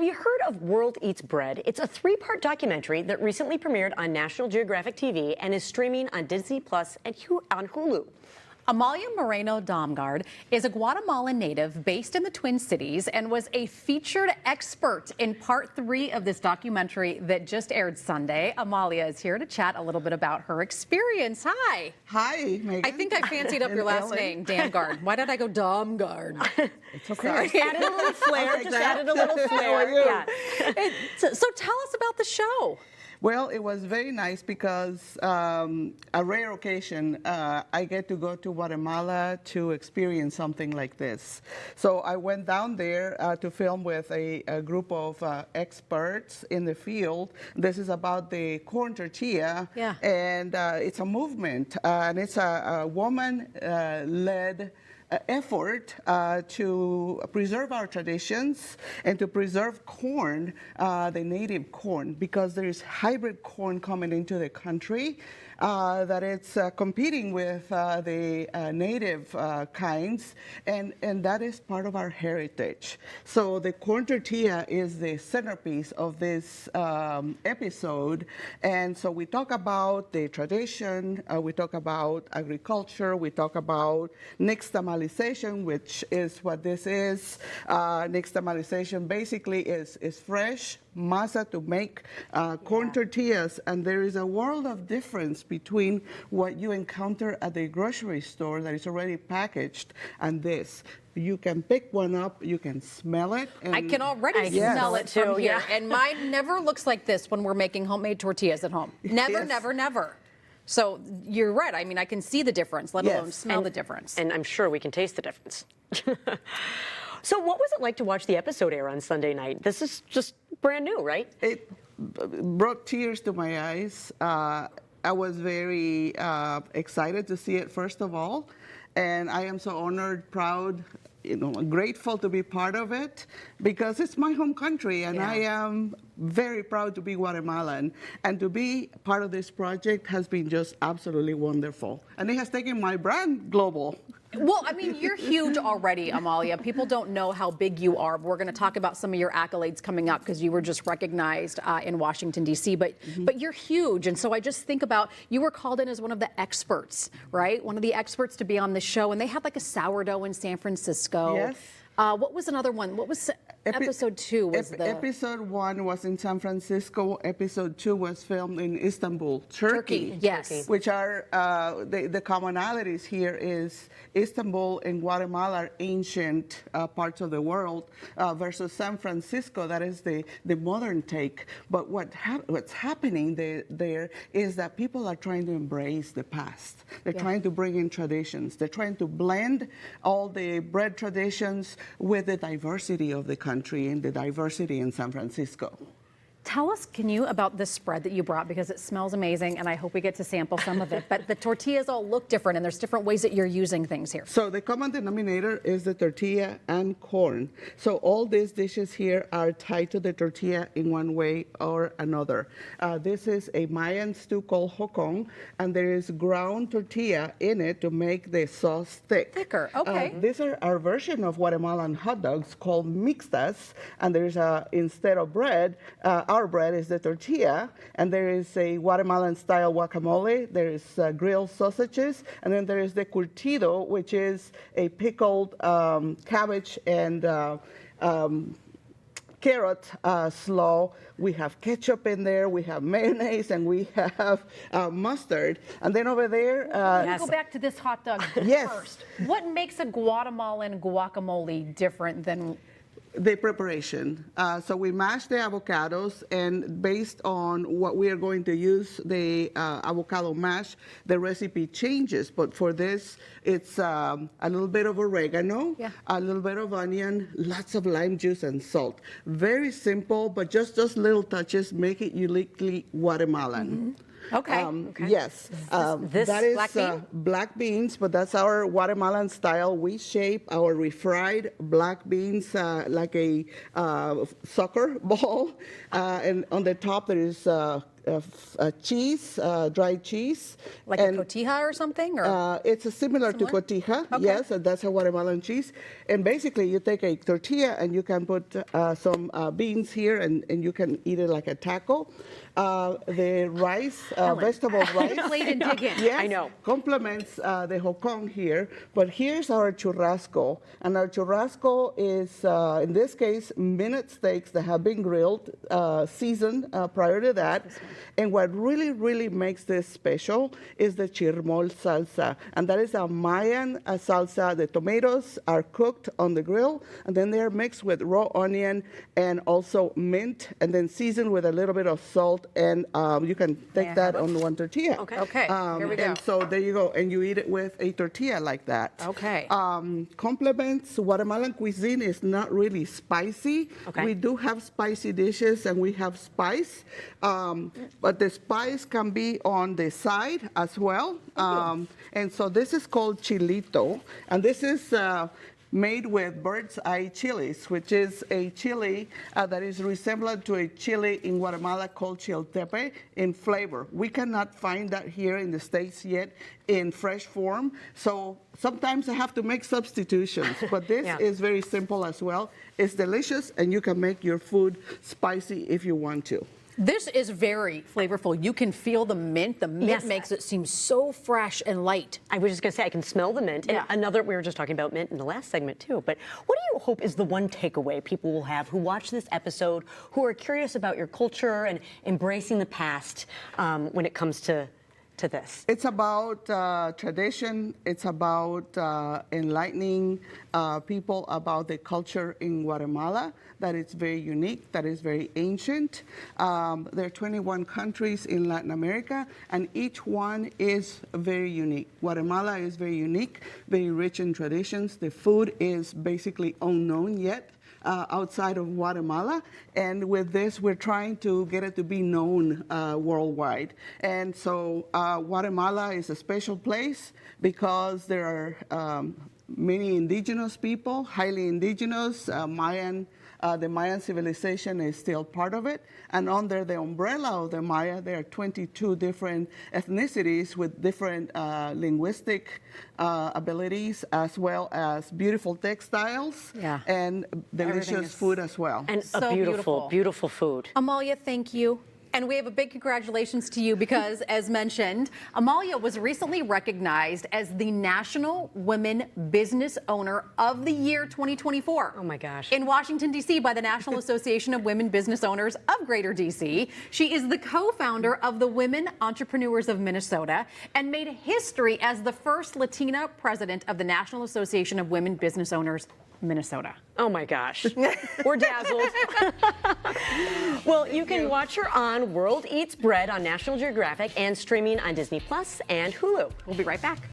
Have you heard of World Eats Bread? It's a three-part documentary that recently premiered on National Geographic TV and is streaming on Disney Plus and on Hulu. Amalia Moreno Domgard is a Guatemalan native based in the Twin Cities and was a featured expert in part 3 of this documentary that just aired Sunday. Amalia is here to chat a little bit about her experience. Hi. Hi, Megan. I think I fancied up your last name, Domgard. Why did I go Domgard? It's okay. Added a little flair. Just added a little flair. Yeah. So tell us about the show. Well, it was very nice because a rare occasion, I get to go to Guatemala to experience something like this. So I went down there to film with a group of experts in the field. This is about the corn tortilla, and it's a movement, and it's a woman-led effort to preserve our traditions and to preserve corn, the native corn, because there is hybrid corn coming into the country that it's competing with the native kinds, and that is part of our heritage. So the corn tortilla is the centerpiece of this episode, and so we talk about the tradition, we talk about agriculture, we talk about nixtamalization, which is what this is. Nixtamalization basically is fresh masa to make corn tortillas, and there is a world of difference between what you encounter at the grocery store that is already packaged and this. You can pick one up, you can smell it. And I can already smell it from here, and mine never looks like this when we're making homemade tortillas at home. Never, never, never. So you're right. I mean, I can see the difference, let alone smell the difference. And I'm sure we can taste the difference. So what was it like to watch the episode air on Sunday night? This is just brand new, right? It brought tears to my eyes. I was very excited to see it, first of all. And I am so honored, proud, grateful to be part of it, because it's my home country, and I am very proud to be Guatemalan. And to be part of this project has been just absolutely wonderful. And it has taken my brand global. Well, I mean, you're huge already, Amalia. People don't know how big you are. We're going to talk about some of your accolades coming up because you were just recognized in Washington, D.C., but you're huge. And so I just think about, you were called in as one of the experts, right? One of the experts to be on the show. And they had like a sourdough in San Francisco. Yes. What was another one? What was episode 2? Episode 1 was in San Francisco. Episode 2 was filmed in Istanbul, Turkey. Yes. Which are the commonalities here is Istanbul and Guatemala are ancient parts of the world versus San Francisco. That is the modern take. But what's happening there is that people are trying to embrace the past. They're trying to bring in traditions. They're trying to blend all the bread traditions with the diversity of the country and the diversity in San Francisco. Tell us, can you, about this spread that you brought, because it smells amazing, and I hope we get to sample some of it. But the tortillas all look different, and there's different ways that you're using things here. So the common denominator is the tortilla and corn. So all these dishes here are tied to the tortilla in one way or another. This is a Mayan stew called hocong, and there is ground tortilla in it to make the sauce thick. Thicker, okay. These are our version of Guatemalan hot dogs called mixtas, and there's instead of bread, our bread is the tortilla, and there is a Guatemalan-style guacamole, there is grilled sausages, and then there is the curtido, which is a pickled cabbage and carrot slaw. We have ketchup in there, we have mayonnaise, and we have mustard. And then over there... Let's go back to this hot dog first. What makes a Guatemalan guacamole different than... The preparation. So we mash the avocados, and based on what we are going to use, the avocado mash, the recipe changes. But for this, it's a little bit of oregano, a little bit of onion, lots of lime juice and salt. Very simple, but just those little touches make it uniquely Guatemalan. Okay. Yes. This that is black bean? Black beans, but that's our Guatemalan style. We shape our refried black beans like a soccer ball, and on the top there is cheese, dried cheese. Like a cotija or something? Or? It's similar to cotija, yes, and that's a Guatemalan cheese. And basically, you take a tortilla and you can put some beans here, and you can eat it like a taco. The rice, vegetable rice, Played and dig in. yes, I know. complements the hokong here. But here's our churrasco, and our churrasco is, in this case, minute steaks that have been grilled, seasoned prior to that. And what really, really makes this special is the chirmol salsa, and that is a Mayan salsa. The tomatoes are cooked on the grill, and then they're mixed with raw onion and also mint, and then seasoned with a little bit of salt. And you can take that on one tortilla. Okay, here we go. And so there you go, and you eat it with a tortilla like that. Okay. Complements, Guatemalan cuisine is not really spicy. Okay. We do have spicy dishes, and we have spice, but the spice can be on the side as well. And so this is called chilito, and this is made with bird's eye chilies, which is a chili that is resemblant to a chili in Guatemala called chiltepe in flavor. We cannot find that here in the States yet in fresh form, so sometimes I have to make substitutions, but this Yeah. is very simple as well. It's delicious, and you can make your food spicy if you want to. This is very flavorful. You can feel the mint. The mint Yes. makes it seem so fresh and light. I was just going to say, I can smell the mint. And Yeah. we were just talking about mint in the last segment too. But what do you hope is the one takeaway people will have who watch this episode, who are curious about your culture and embracing the past when it comes to this? It's about tradition. It's about enlightening people about the culture in Guatemala, that it's very unique, that is very ancient. There are 21 countries in Latin America, and each one is very unique. Guatemala is very unique, very rich in traditions. The food is basically unknown yet. Outside of Guatemala, and with this we're trying to get it to be known worldwide. And so Guatemala is a special place because there are many indigenous people, highly indigenous, Mayan. The Mayan civilization is still part of it, and under the umbrella of the Maya, there are 22 different ethnicities with different linguistic abilities, as well as beautiful textiles and delicious food as well. And So a beautiful, beautiful. beautiful food. Amalia, thank you. And we have a big congratulations to you because, as mentioned, Amalia was recently recognized as the National Women Business Owner of the Year 2024. Oh my gosh. In Washington, D.C. by the National Association of Women Business Owners of Greater D.C. She is the co-founder of the Women Entrepreneurs of Minnesota and made history as the first Latina president of the National Association of Women Business Owners Minnesota. Oh my gosh. We're dazzled. Well, you can watch her on World Eats Bread on National Geographic and streaming on Disney Plus and Hulu. We'll be right back.